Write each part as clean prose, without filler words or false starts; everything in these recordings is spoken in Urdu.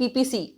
PPC,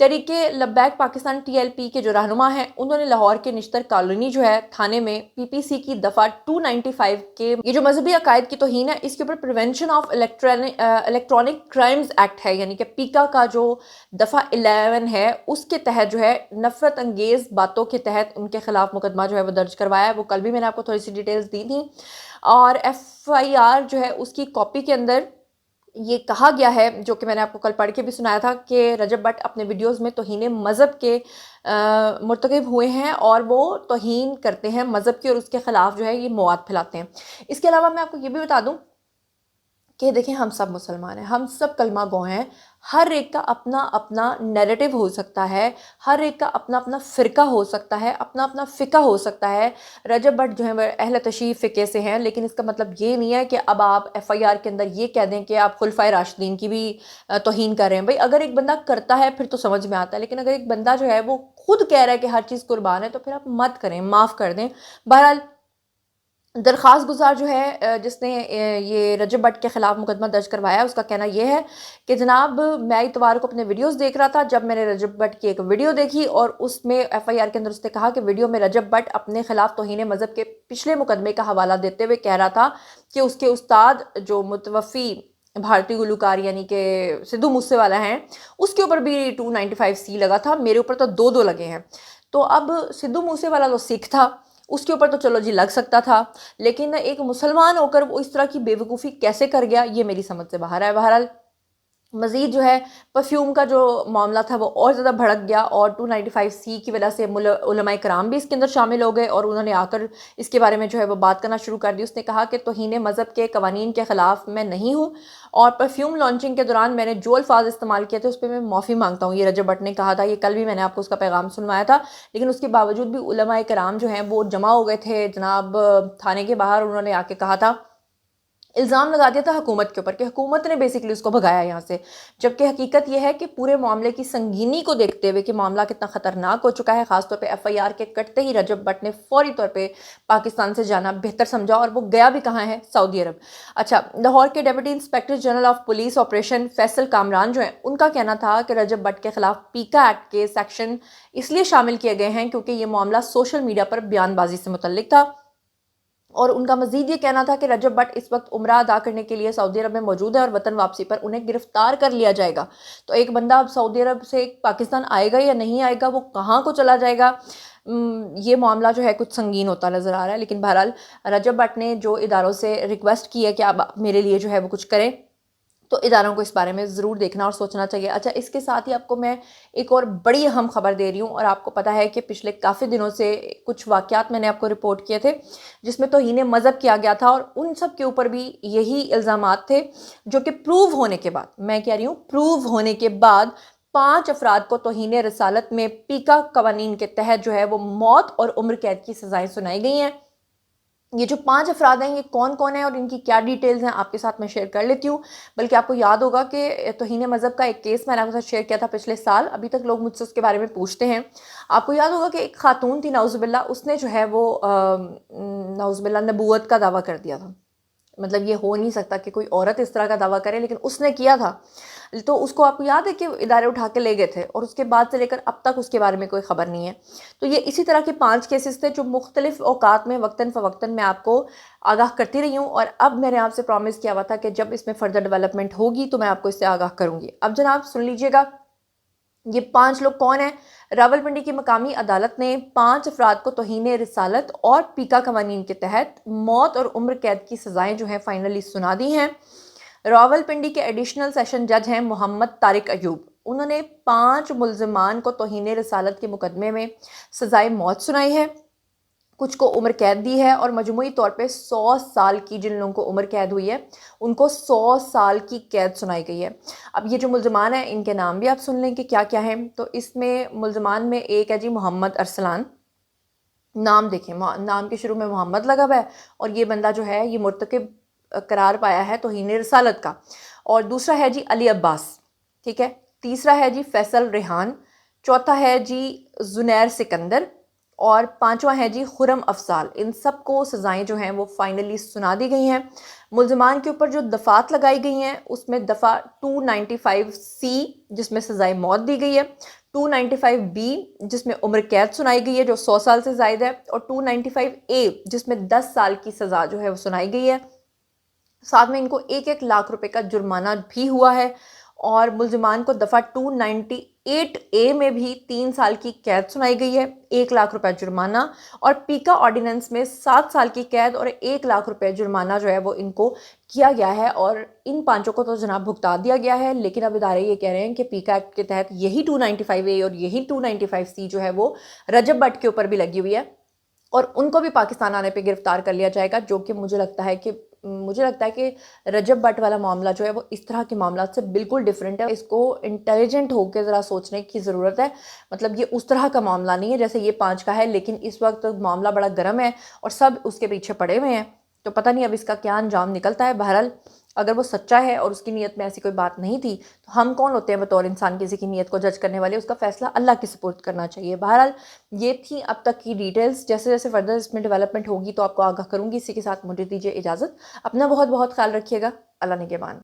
تحریک لبیک پاکستان TLP کے جو رہنما ہیں انہوں نے لاہور کے نشتر کالونی جو ہے تھانے میں PPC کی دفعہ 295 کے یہ جو مذہبی عقائد کی توہین ہے اس کے اوپر prevention of electronic crimes act ہے یعنی کہ پیکا کا جو دفعہ 11 ہے اس کے تحت جو ہے نفرت انگیز باتوں کے تحت ان کے خلاف مقدمہ جو ہے وہ درج کروایا ہے. وہ کل بھی میں نے آپ کو تھوڑی سی ڈیٹیلز دی تھیں اور FIR جو ہے اس کی کاپی کے اندر یہ کہا گیا ہے جو کہ میں نے آپ کو کل پڑھ کے بھی سنایا تھا کہ رجب بٹ اپنے ویڈیوز میں توہین مذہب کے مرتکب ہوئے ہیں اور وہ توہین کرتے ہیں مذہب کی اور اس کے خلاف جو ہے یہ مواد پھیلاتے ہیں. اس کے علاوہ میں آپ کو یہ بھی بتا دوں کہ دیکھیں ہم سب مسلمان ہیں, ہم سب کلمہ گو ہیں, ہر ایک کا اپنا اپنا نیریٹو ہو سکتا ہے, ہر ایک کا اپنا اپنا فرقہ ہو سکتا ہے, اپنا اپنا فقہ ہو سکتا ہے. رجب بٹ جو ہے وہ اہل تشیع فقہ سے ہیں لیکن اس کا مطلب یہ نہیں ہے کہ اب آپ FIR کے اندر یہ کہہ دیں کہ آپ خلفائے راشدین کی بھی توہین کر رہے ہیں. بھئی اگر ایک بندہ کرتا ہے پھر تو سمجھ میں آتا ہے, لیکن اگر ایک بندہ جو ہے وہ خود کہہ رہا ہے کہ ہر چیز قربان ہے تو پھر آپ مت کریں, معاف کر دیں. بہرحال درخواست گزار جو ہے جس نے یہ رجب بٹ کے خلاف مقدمہ درج کروایا اس کا کہنا یہ ہے کہ جناب میں اتوار کو اپنے ویڈیوز دیکھ رہا تھا جب میں نے رجب بٹ کی ایک ویڈیو دیکھی اور اس میں FIR کے اندر اس نے کہا کہ ویڈیو میں رجب بٹ اپنے خلاف توہین مذہب کے پچھلے مقدمے کا حوالہ دیتے ہوئے کہہ رہا تھا کہ اس کے استاد جو متوفی بھارتی گلوکار یعنی کہ سدھو موسے والا ہیں اس کے اوپر بھی 295C لگا تھا, میرے اوپر تو 2 لگے ہیں. تو اب سدھو موسے والا تو سکھ تھا, اس کے اوپر تو چلو جی لگ سکتا تھا, لیکن ایک مسلمان ہو کر وہ اس طرح کی بے وقوفی کیسے کر گیا یہ میری سمجھ سے باہر ہے. بہرحال مزید جو ہے پرفیوم کا جو معاملہ تھا وہ اور زیادہ بھڑک گیا اور 295C کی وجہ سے علماء کرام بھی اس کے اندر شامل ہو گئے اور انہوں نے آ کر اس کے بارے میں جو ہے وہ بات کرنا شروع کر دی. اس نے کہا کہ توہین مذہب کے قوانین کے خلاف میں نہیں ہوں اور پرفیوم لانچنگ کے دوران میں نے جو الفاظ استعمال کیے تھے اس پہ میں معافی مانگتا ہوں. یہ رجب بٹ نے کہا تھا, یہ کل بھی میں نے آپ کو اس کا پیغام سنوایا تھا, لیکن اس کے باوجود بھی علماء کرام جو ہیں وہ جمع ہو گئے تھے جناب تھانے کے باہر. انہوں نے آ کے کہا تھا, الزام لگا دیا تھا حکومت کے اوپر کہ حکومت نے بیسیکلی اس کو بھگایا یہاں سے, جبکہ حقیقت یہ ہے کہ پورے معاملے کی سنگینی کو دیکھتے ہوئے کہ معاملہ کتنا خطرناک ہو چکا ہے, خاص طور پہ FIR کے کٹتے ہی رجب بٹ نے فوری طور پہ پاکستان سے جانا بہتر سمجھا اور وہ گیا بھی کہاں ہے, سعودی عرب. اچھا, لاہور کے deputy inspector general of police operation Faisal Kamran جو ہیں ان کا کہنا تھا کہ رجب بٹ کے خلاف پیکا ایکٹ کے سیکشن اس لیے شامل کیے گئے ہیں کیونکہ یہ معاملہ سوشل میڈیا پر بیان بازی سے متعلق تھا. اور ان کا مزید یہ کہنا تھا کہ رجب بٹ اس وقت عمرہ ادا کرنے کے لیے سعودی عرب میں موجود ہے اور وطن واپسی پر انہیں گرفتار کر لیا جائے گا. تو ایک بندہ اب سعودی عرب سے پاکستان آئے گا یا نہیں آئے گا, وہ کہاں کو چلا جائے گا, یہ معاملہ جو ہے کچھ سنگین ہوتا نظر آ رہا ہے. لیکن بہرحال رجب بٹ نے جو اداروں سے ریکویسٹ کی ہے کہ آپ میرے لیے جو ہے وہ کچھ کریں, تو اداروں کو اس بارے میں ضرور دیکھنا اور سوچنا چاہیے. اچھا, اس کے ساتھ ہی آپ کو میں ایک اور بڑی اہم خبر دے رہی ہوں, اور آپ کو پتہ ہے کہ پچھلے کافی دنوں سے کچھ واقعات میں نے آپ کو رپورٹ کیے تھے جس میں توہین مذہب کیا گیا تھا اور ان سب کے اوپر بھی یہی الزامات تھے جو کہ پروو ہونے کے بعد, میں کہہ رہی ہوں پروو ہونے کے بعد 5 افراد کو توہین رسالت میں پیکا قوانین کے تحت جو ہے وہ موت اور عمر قید کی سزائیں سنائی گئی ہیں. یہ جو 5 افراد ہیں یہ کون کون ہیں اور ان کی کیا ڈیٹیلز ہیں آپ کے ساتھ میں شیئر کر لیتی ہوں. بلکہ آپ کو یاد ہوگا کہ توہین مذہب کا ایک کیس میں نے آپ کے ساتھ شیئر کیا تھا پچھلے سال, ابھی تک لوگ مجھ سے اس کے بارے میں پوچھتے ہیں. آپ کو یاد ہوگا کہ ایک خاتون تھی نعوذ باللہ, اس نے جو ہے وہ نعوذ باللہ نبوت کا دعویٰ کر دیا تھا. مطلب یہ ہو نہیں سکتا کہ کوئی عورت اس طرح کا دعویٰ کرے, لیکن اس نے کیا تھا. تو اس کو آپ کو یاد ہے کہ ادارے اٹھا کے لے گئے تھے اور اس کے بعد سے لے کر اب تک اس کے بارے میں کوئی خبر نہیں ہے. تو یہ اسی طرح کے 5 کیسز تھے جو مختلف اوقات میں وقتاً فوقتاً میں آپ کو آگاہ کرتی رہی ہوں, اور اب میں نے آپ سے پرومس کیا ہوا تھا کہ جب اس میں فردر ڈیولپمنٹ ہوگی تو میں آپ کو اس سے آگاہ کروں گی. اب جناب سن لیجئے گا, یہ 5 لوگ کون ہیں. راولپنڈی کی مقامی عدالت نے 5 افراد کو توہین رسالت اور پیکا قوانین کے تحت موت اور عمر قید کی سزائیں جو ہیں فائنلی سنا دی ہیں. راولپنڈی کے ایڈیشنل سیشن جج ہیں محمد طارق ایوب, انہوں نے 5 ملزمان کو توہین رسالت کے مقدمے میں سزائے موت سنائی ہے, کچھ کو عمر قید دی ہے اور مجموعی طور پہ 100 سال کی, جن لوگوں کو عمر قید ہوئی ہے ان کو 100 سال کی قید سنائی گئی ہے. اب یہ جو ملزمان ہیں ان کے نام بھی آپ سن لیں کہ کیا کیا ہیں. تو اس میں ملزمان میں ایک ہے جی محمد ارسلان, نام دیکھیں, نام کے شروع میں محمد لگا ہوا ہے اور یہ بندہ جو ہے یہ مرتکب قرار پایا ہے توہین رسالت کا. اور دوسرا ہے جی علی عباس, ٹھیک ہے. تیسرا ہے جی فیصل ریحان. چوتھا ہے جی زنیر سکندر. اور 5واں ہے جی خرم افضال. ان سب کو سزائیں جو ہیں وہ فائنلی سنا دی گئی ہیں. ملزمان کے اوپر جو دفعات لگائی گئی ہیں اس میں دفعہ 295C جس میں سزائے موت دی گئی ہے, 295B جس میں عمر قید سنائی گئی ہے جو 100 سال سے زائد ہے، اور 295A جس میں 10 سال کی سزا جو ہے وہ سنائی گئی ہے۔ ساتھ میں ان کو 1,00,000 روپے کا جرمانہ بھی ہوا ہے، اور ملزمان کو دفعہ 298A میں بھی 3 سال کی قید سنائی گئی ہے، 1,00,000 روپے جرمانہ، اور پیکا آرڈیننس میں 7 سال کی قید اور 1,00,000 روپے جرمانہ جو ہے وہ ان کو کیا گیا ہے، اور ان پانچوں کو تو جناب بھگتا دیا گیا ہے، لیکن اب ادارے یہ کہہ رہے ہیں کہ پیکا ایکٹ کے تحت یہی 295A اور یہی 295C جو ہے وہ رجب بٹ کے اوپر بھی لگی ہوئی ہے، اور ان کو بھی پاکستان آنے پہ گرفتار کر لیا جائے گا، جو کہ مجھے لگتا ہے کہ رجب بٹ والا معاملہ جو ہے وہ اس طرح کے معاملات سے بالکل ڈیفرنٹ ہے۔ اس کو انٹیلیجنٹ ہو کے ذرا سوچنے کی ضرورت ہے، مطلب یہ اس طرح کا معاملہ نہیں ہے جیسے یہ 5 کا ہے، لیکن اس وقت معاملہ بڑا گرم ہے اور سب اس کے پیچھے پڑے ہوئے ہیں، تو پتہ نہیں اب اس کا کیا انجام نکلتا ہے۔ بہرحال اگر وہ سچا ہے اور اس کی نیت میں ایسی کوئی بات نہیں تھی تو ہم کون ہوتے ہیں بطور انسان کسی کی نیت کو جج کرنے والے؟ اس کا فیصلہ اللہ کے سپرد کرنا چاہیے۔ بہرحال یہ تھی اب تک کی ڈیٹیلز، جیسے جیسے فردر اس میں ڈیولپمنٹ ہوگی تو آپ کو آگاہ کروں گی۔ اسی کے ساتھ مجھے دیجیے اجازت، اپنا بہت بہت خیال رکھیے گا، اللہ نگہبان۔